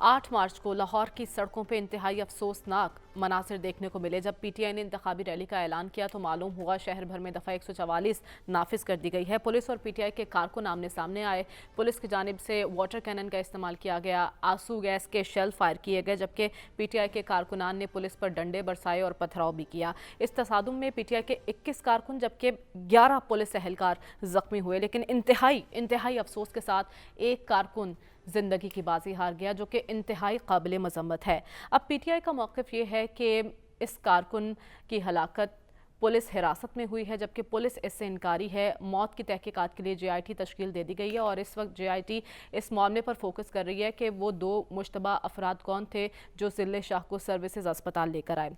8 मार्च को लाहौर की सड़कों पर इंतहाई अफसोसनाक मनासिर देखने को मिले। जब पीटीआई ने इंतखाबी रैली का ऐलान किया तो मालूम हुआ शहर भर में दफ़ा 144 नाफिज कर दी गई है। पुलिस और पीटीआई के कारकुन आमने सामने आए। पुलिस की जानिब से वाटर कैनन का इस्तेमाल किया गया, आंसू गैस के शेल फायर किए गए, जबकि पीटीआई के कारकुनान ने पुलिस पर डंडे बरसाए और पथराव भी किया। इस तसादुम में पीटीआई के 21 कारकुन जबकि 11 पुलिस एहलकार जख्मी हुए, लेकिन इंतहाई अफसोस के साथ एक कारकुन जिंदगी की बाजी हार गया, जो कि इंतहाई काबिल मजम्मत है। अब पीटीआई का मौक़िफ़ ये है कि इस कारकुन की हलाकत पुलिस हिरासत में हुई है, जबकि पुलिस इससे इनकारी है। मौत की तहकीकात के लिए JIT तश्कील दे दी गई है और इस वक्त JIT इस मामले पर फोकस कर रही है कि वो 2 मुश्तबा अफराद कौन थे जो ज़िले शाह को सर्विसेज अस्पताल लेकर आए।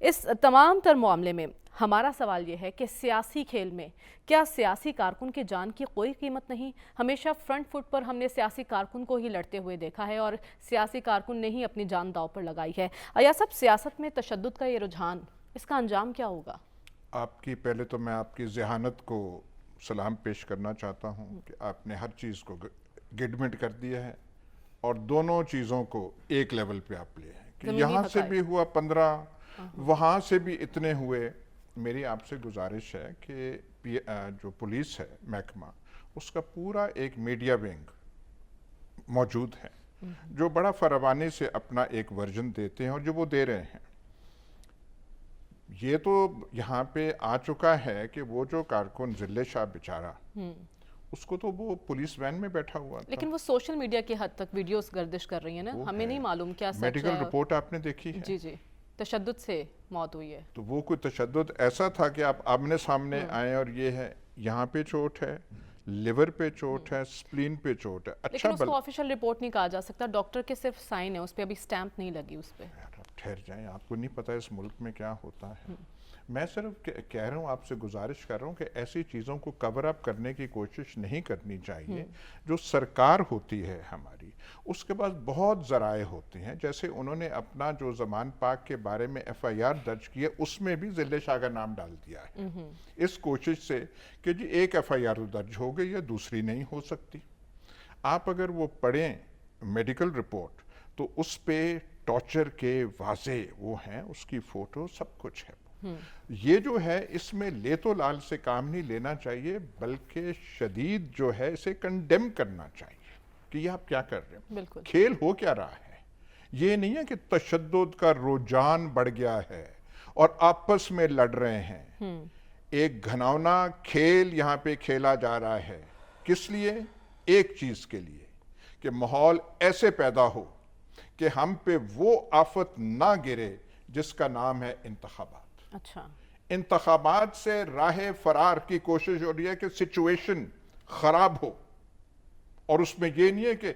इस तमाम तर मामले में हमारा सवाल ये है कि सियासी खेल में क्या सियासी कारकुन की जान की कोई कीमत नहीं? हमेशा फ्रंट फुट पर हमने सियासी कारकुन को ही लड़ते हुए देखा है और सियासी कारकुन ने ही अपनी जान दांव पर लगाई है। अया सब सियासत में तशद्दुद का ये रुझान, इसका अंजाम क्या होगा? आपकी पहले तो मैं आपकी ज़हानत को सलाम पेश करना चाहता हूँ कि आपने हर चीज़ को गिडमिट कर दिया है और दोनों चीज़ों को एक लेवल पे आप लिए हैं कि यहाँ से भी हुआ 15, वहाँ से भी इतने हुए। मेरी आपसे गुजारिश है कि जो पुलिस है महकमा, उसका पूरा एक मीडिया विंग मौजूद है जो बड़ा फरावानी से अपना एक वर्जन देते हैं और जो वो दे रहे हैं। ये तो यहाँ पे आ चुका है कि वो जो कारकुन ज़िले शाह बेचारा, उसको तो वो पुलिस वैन में बैठा हुआ था, लेकिन वो सोशल मीडिया की हद तक वीडियोस गर्दिश कर रही है ना, हमें नहीं मालूम क्या सच है। मेडिकल रिपोर्ट आपने देखी है? जी, तशद्दुद से मौत हुई है। तो वो कोई तशद्दुद ऐसा था कि आप आमने सामने आए और ये है, यहाँ पे चोट है, लिवर पे चोट है, स्प्लीन पे चोट है। अच्छा, लेकिन उसको ऑफिशियल रिपोर्ट नहीं कहा जा सकता, डॉक्टर के सिर्फ साइन है, उस पर अभी स्टैंप नहीं लगी उस पर। ठहर जाएं, आपको नहीं पता इस मुल्क में क्या होता है। मैं सिर्फ कह रहा हूँ, आपसे गुजारिश कर रहा हूँ कि ऐसी चीज़ों को कवर अप करने की कोशिश नहीं करनी चाहिए। जो सरकार होती है हमारी, उसके पास बहुत ज़राए होते हैं। जैसे उन्होंने अपना जो ज़मान पाक के बारे में FIR दर्ज की है, उसमें भी ज़िले शाह का नाम डाल दिया है इस कोशिश से कि जी एक FIR दर्ज हो गई है, दूसरी नहीं हो सकती। आप अगर वो पढ़ें मेडिकल रिपोर्ट तो उस पर टॉर्चर के वाजे वो हैं, उसकी फ़ोटो सब कुछ है। ये जो है, इसमें ले तो लाल से काम नहीं लेना चाहिए, बल्कि शदीद जो है इसे कंडेम करना चाहिए कि ये आप क्या कर रहे हो, खेल हो क्या रहा है। ये नहीं है कि तशद्दुद का रुझान बढ़ गया है और आपस में लड़ रहे हैं। एक घिनौना खेल यहाँ पे खेला जा रहा है। किस लिए? एक चीज के लिए कि माहौल ऐसे पैदा हो कि हम पे वो आफत ना गिरे जिसका नाम है इंतखाबात। अच्छा, इंतखाबात से राह फरार की कोशिश हो रही है कि सिचुएशन खराब हो, और उसमें ये नहीं है कि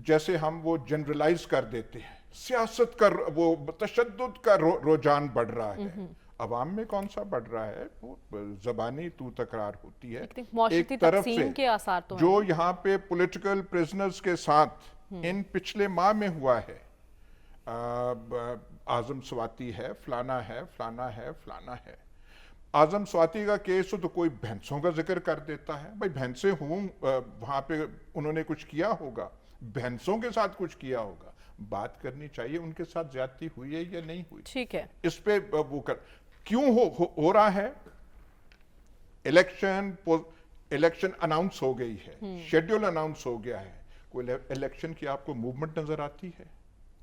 जैसे हम वो जनरलाइज कर देते हैं, सियासत का वो तशद्दुद का रुझान बढ़ रहा है। अवाम में कौन सा बढ़ रहा है? वो ज़बानी तू तकरार होती है एक तरफ से के आसार तो जो यहाँ पे पॉलिटिकल प्रिजनर्स के साथ इन पिछले माह में हुआ है। आजम स्वाति है, फलाना है, फलाना है, फलाना है। आजम स्वाति का केस हो तो कोई भैंसों का जिक्र कर देता है। भाई भैंसे हूँ, वहाँ पे उन्होंने कुछ किया होगा, भैंसों के साथ कुछ किया होगा, बात करनी चाहिए उनके साथ ज्यादती हुई है या नहीं हुई। ठीक है, इस पे वो कर क्यों हो रहा है? इलेक्शन अनाउंस हो गई है, शेड्यूल अनाउंस हो गया है, कोई इलेक्शन की आपको मूवमेंट नजर आती है?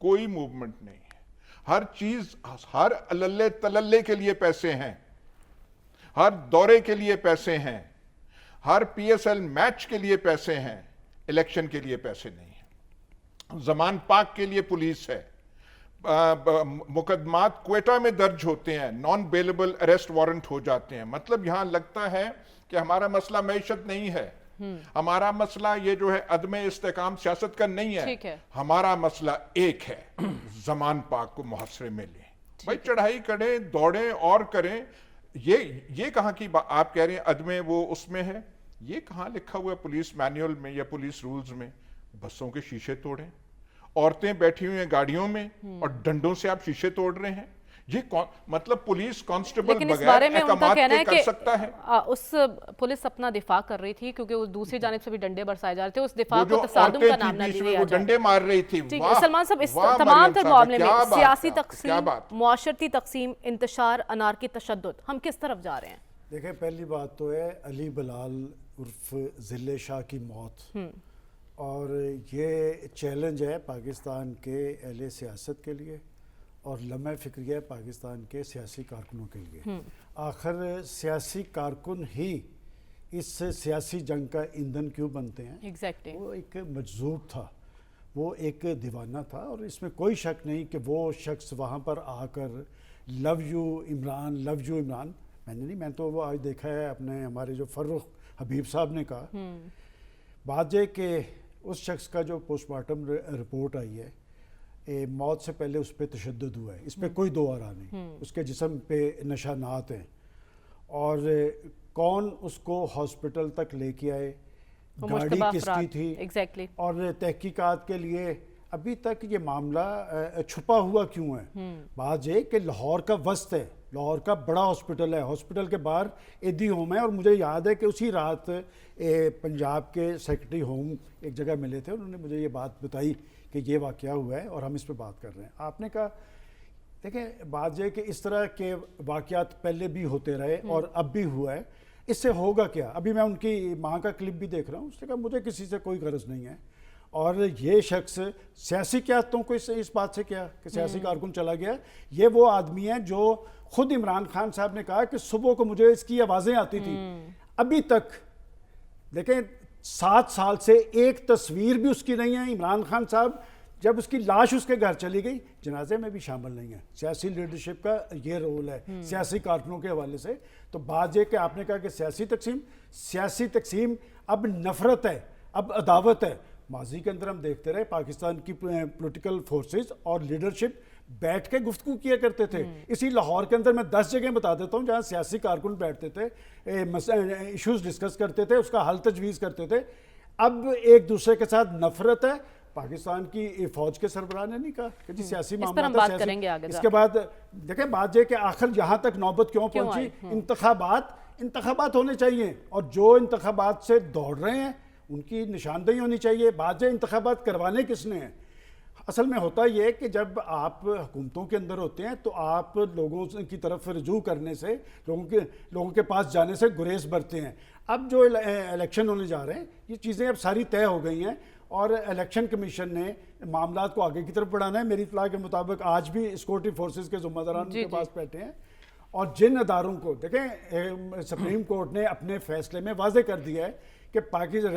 कोई मूवमेंट नहीं है। हर चीज, हर अल्ले तलल्ले के लिए पैसे हैं, हर दौरे के लिए पैसे हैं, हर PSL मैच के लिए पैसे हैं, इलेक्शन के लिए पैसे नहीं है। ज़मान पाक के लिए पुलिस है, मुकदमात क्वेटा में दर्ज होते हैं, नॉन बेलेबल अरेस्ट वारंट हो जाते हैं। मतलब यहां लगता है कि हमारा मसला मईशत नहीं है, हमारा मसला ये जो है अदमे इस्तेकाम सियासत का नहीं है, हमारा मसला एक है, ज़मान पाक को मुहसरे में लें। भाई चढ़ाई करें, दौड़ें और करें। ये कहाँ की आप कह रहे हैं अदमे वो उसमें है? ये कहाँ लिखा हुआ है पुलिस मैनुअल में या पुलिस रूल्स में? बसों के शीशे तोड़ें, औरतें बैठी हुई हैं गाड़ियों में और डंडों से आप शीशे तोड़ रहे हैं। ये मतलब पुलिस कांस्टेबल लेकिन इस बगैर बारे में उनका अहकामात कहना के है कर कि सकता है? उस पुलिस अपना दिफा कर रही थी क्योंकि उस दूसरी जानिब से भी डंडे बरसाए जा रहे थे, उस दिफा वो को जो तसादुम औरतें का थी नाम ना बीच में लिया वो जाए। डंडे मार रही थी। ठीक वाह, है सलमान साहब, इस वाह तमाम मरियम तर साहब, मामले क्या में बात सियासी है आपकी, क्या तकसीम, बात। मुआशरती तकसीम, इंतशार, अनारकी, तशद्दुद, हम किस तरफ जा रहे हैं? देखें, पहली बात तो है अली बिलाल उर्फ ज़िले शाह की मौत, और ये चैलेंज है पाकिस्तान के अहले सियासत के लिए और लम्हे फ़िक्रिया है पाकिस्तान के सियासी कारकुनों के लिए। आखिर सियासी कारकुन ही इस सियासी जंग का ईंधन क्यों बनते हैं? एग्जैक्टली। वो एक मजजूब था, वो एक दीवाना था, और इसमें कोई शक नहीं कि वो शख्स वहाँ पर आकर love you Imran, love you Imran, मैंने नहीं, मैं तो वो आज देखा है अपने हमारे जो फर्रुख हबीब साहब ने कहा। बात ये कि उस शख्स का जो पोस्टमार्टम रिपोर्ट आई है, मौत से पहले उस पर तशद्दुद हुआ है, इस पर कोई दो आरा नहीं, उसके जिस्म पे निशानात हैं, और कौन उसको हॉस्पिटल तक लेके आए, गाड़ी किसकी थी, एग्जैक्टली, और तहकीकात के लिए अभी तक ये मामला छुपा हुआ क्यों है? बात ये कि लाहौर का वस्त है, लाहौर का बड़ा हॉस्पिटल है, हॉस्पिटल के बाहर एदी होम है, और मुझे याद है कि उसी रात पंजाब के सेक्रेटरी होम एक जगह मिले थे, उन्होंने मुझे ये बात बताई कि ये वाक़या हुआ है और हम इस पर बात कर रहे हैं। आपने कहा, देखें बात यह कि इस तरह के वाक़यात पहले भी होते रहे और अब भी हुआ है, इससे होगा क्या? अभी मैं उनकी माँ का क्लिप भी देख रहा हूँ, उसने कहा मुझे किसी से कोई गरज नहीं है, और ये शख्स सियासी क़यादतों को इस बात से क्या कि सियासी कारकुन चला गया, ये वो आदमी है जो खुद इमरान खान साहब ने कहा कि सुबह को मुझे इसकी आवाज़ें आती थी, अभी तक देखें 7 साल से एक तस्वीर भी उसकी नहीं है। इमरान खान साहब जब उसकी लाश उसके घर चली गई, जनाजे में भी शामिल नहीं है। सियासी लीडरशिप का ये रोल है सियासी कारकुनों के हवाले से। तो बात ये कि आपने कहा कि सियासी तकसीम अब नफरत है, अब अदावत है। माजी के अंदर हम देखते रहे पाकिस्तान की पॉलिटिकल फोर्सेस और लीडरशिप बैठ के गुफ्तगू किया करते थे। इसी लाहौर के अंदर मैं 10 जगह बता देता हूँ जहाँ सियासी कारकुन बैठते थे, इश्यूज डिस्कस करते थे, उसका हल तजवीज़ करते थे। अब एक दूसरे के साथ नफरत है। पाकिस्तान की फौज के सरबराह ने नहीं कहा कि जी सियासी मामला बात करेंगे आगे। इसके बाद देखें बात ये कि आखिर यहाँ तक नौबत क्यों पहुंची? इंतखाबात होने चाहिए, और जो इंतखाबात से दौड़ रहे हैं उनकी निशानदेही होनी चाहिए। बात ये इंतखाबात करवाने किसने हैं? असल में होता यह है कि जब आप हुकूमतों के अंदर होते हैं तो आप लोगों की तरफ रजू करने से, लोगों के पास जाने से गुरेज बरते हैं। अब जो इलेक्शन होने जा रहे हैं, ये चीज़ें अब सारी तय हो गई हैं, और इलेक्शन कमीशन ने मामलात को आगे की तरफ बढ़ाना है। मेरी इत्तला के मुताबिक आज भी सिक्योरिटी फोर्सेस के ज़िम्मेदारान उनके पास बैठे हैं, और जिन अदारों को देखें, सुप्रीम कोर्ट ने अपने फैसले में वाजे कर दिया है कि पाकिस्तान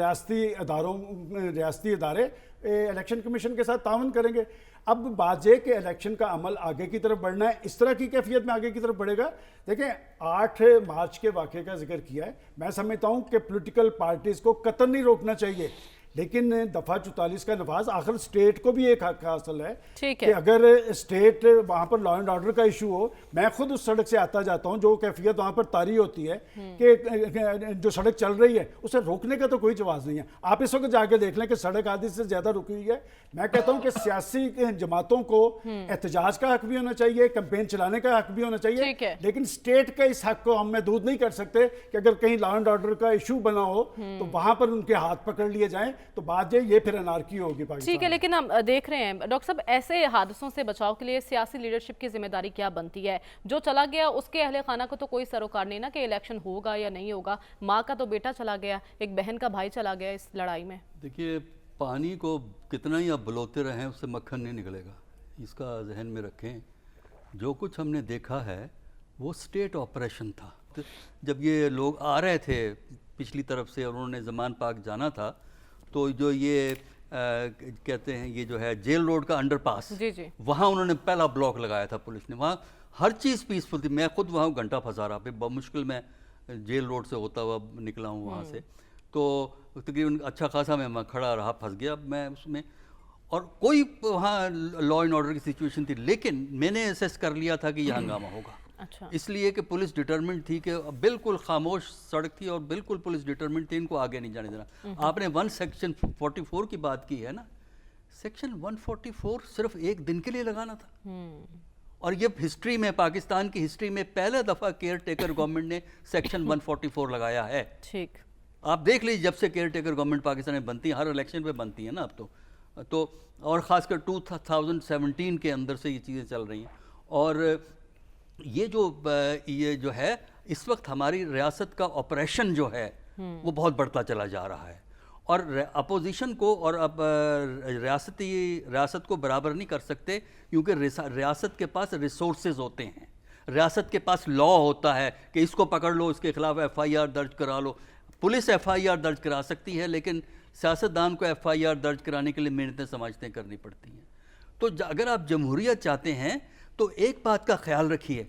रियासती इदारे इलेक्शन कमीशन के साथ तावन करेंगे। अब बात यह कि इलेक्शन का अमल आगे की तरफ बढ़ना है, इस तरह की कैफियत में आगे की तरफ बढ़ेगा। देखें 8 मार्च के वाक़े का जिक्र किया है, मैं समझता हूँ कि पॉलिटिकल पार्टीज़ को कतई नहीं रोकना चाहिए, लेकिन दफ़ा 44 का नफाज आखिर स्टेट को भी एक हक हासिल है कि अगर स्टेट वहाँ पर लॉ एंड ऑर्डर का इशू हो, मैं खुद उस सड़क से आता जाता हूँ, जो कैफियत वहाँ पर तारी होती है कि जो सड़क चल रही है उसे रोकने का तो कोई जवाब नहीं है। आप इस वक्त जाके देख लें कि सड़क आधी से ज़्यादा रुकी हुई है। मैं कहता हूँ कि सियासी जमातों को एहतजाज का हक भी होना चाहिए, कैंपेन चलाने का हक भी होना चाहिए, लेकिन स्टेट का इस हक को हम महदूद नहीं कर सकते कि अगर कहीं लॉ एंड ऑर्डर का इशू बना हो तो वहाँ पर उनके हाथ पकड़ लिए जाएं, तो बात ये फिर अनारकी होगी पाकिस्तान। ठीक है, लेकिन हम देख रहे हैं डॉक्टर साहब, ऐसे हादसों से बचाव के लिए सियासी लीडरशिप की जिम्मेदारी क्या बनती है? जो चला गया उसके अहले खाना को तो कोई सरोकार नहीं ना कि इलेक्शन होगा या नहीं होगा। माँ का तो बेटा चला गया, एक बहन का भाई चला गया इस लड़ाई में। देखिए, पानी को कितना ही आप बुलौते रहें उससे मक्खन नहीं निकलेगा, इसका जहन में रखें। जो कुछ हमने देखा है वो स्टेट ऑपरेशन था। तो जब ये लोग आ रहे थे पिछली तरफ से और उन्होंने ज़मान पार्क जाना था, तो जो ये कहते हैं ये जो है जेल रोड का अंडरपास, वहाँ उन्होंने पहला ब्लॉक लगाया था पुलिस ने। वहाँ हर चीज़ पीसफुल थी। मैं खुद वहाँ घंटा फंसा रहा, फिर बहुत मुश्किल मैं जेल रोड से होता हुआ निकला हूँ वहाँ से, तो तकरीबन अच्छा खासा मैं खड़ा रहा, फंस गया मैं उसमें, और कोई वहाँ लॉ एंड ऑर्डर की सिचुएशन थी, लेकिन मैंने असेस कर लिया था कि यह हंगामा होगा। अच्छा। इसलिए कि पुलिस डिटरमिनेड थी कि बिल्कुल खामोश सड़क थी और बिल्कुल पुलिस डिटरमिनेड थी इनको आगे नहीं जाने देना। आपने सेक्शन 144 की बात की है ना, सेक्शन 144 सिर्फ एक दिन के लिए लगाना था, اور یہ ہسٹری میں، پاکستان کی ہسٹری میں پہلا دفعہ کیئر ٹیکر گورنمنٹ نے سیکشن 144 لگایا ہے. ٹھیک. آپ دیکھ لیجیے جب سے کیئر ٹیکر گورنمنٹ پاکستان میں بنتی ہے، ہر الیکشن پہ بنتی ہے نا اب تو اور خاص کر 2017 کے اندر سے یہ چیزیں چل رہی ہیں. اور یہ جو ہے اس وقت ہماری ریاست کا آپریشن جو ہے وہ بہت بڑھتا چلا جا رہا ہے، اور اپوزیشن کو اور اب ریاست کو برابر نہیں کر سکتے، کیونکہ ریاست کے پاس ریسورسز ہوتے ہیں، ریاست کے پاس لا ہوتا ہے کہ اس کو پکڑ لو، اس کے خلاف ایف آئی آر درج کرا لو. پولیس ایف آئی آر درج کرا سکتی ہے، لیکن سیاستدان کو ایف آئی آر درج کرانے کے لیے محنتیں سماجتیں کرنی پڑتی ہیں. تو اگر آپ جمہوریت چاہتے ہیں تو ایک بات کا خیال رکھیے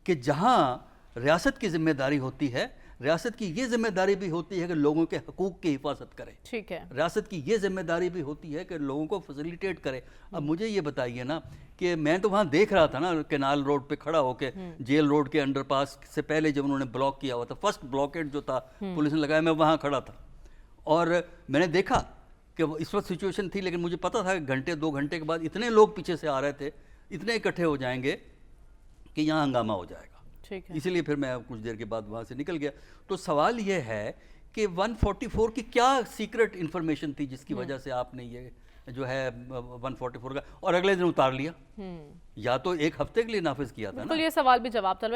کہ جہاں ریاست کی ذمہ داری ہوتی ہے، ریاست کی یہ ذمہ داری بھی ہوتی ہے کہ لوگوں کے حقوق کی حفاظت کرے. ٹھیک ہے. ریاست کی یہ ذمہ داری بھی ہوتی ہے کہ لوگوں کو فیسیلیٹیٹ کرے. اب مجھے یہ بتائیے نا کہ میں تو وہاں دیکھ رہا تھا نا کینال روڈ پہ کھڑا ہو کے، جیل روڈ کے انڈر پاس سے پہلے جب انہوں نے بلاک کیا ہوا تھا، فرسٹ بلاکیڈ جو تھا پولیس نے لگایا، میں وہاں کھڑا تھا اور میں نے دیکھا کہ اس وقت سچویشن تھی، لیکن مجھے پتا تھا کہ گھنٹے 2 گھنٹے کے بعد اتنے لوگ پیچھے سے آ رہے تھے، اتنے اکٹھے ہو جائیں گے کہ یہاں ہنگامہ ہو جائے گا. ٹھیک ہے. اسی لیے پھر میں کچھ دیر کے بعد وہاں سے نکل گیا. تو سوال یہ ہے کہ 144 کی کیا سیکرٹ انفارمیشن تھی جس کی وجہ سے آپ نے یہ جو ہے 144 کا اور اگلے دن اتار لیا؟ یا تو 1 ہفتے کے لیے نافذ کیا تھا نا. بالکل، یہ سوال بھی جواب طلب ہے.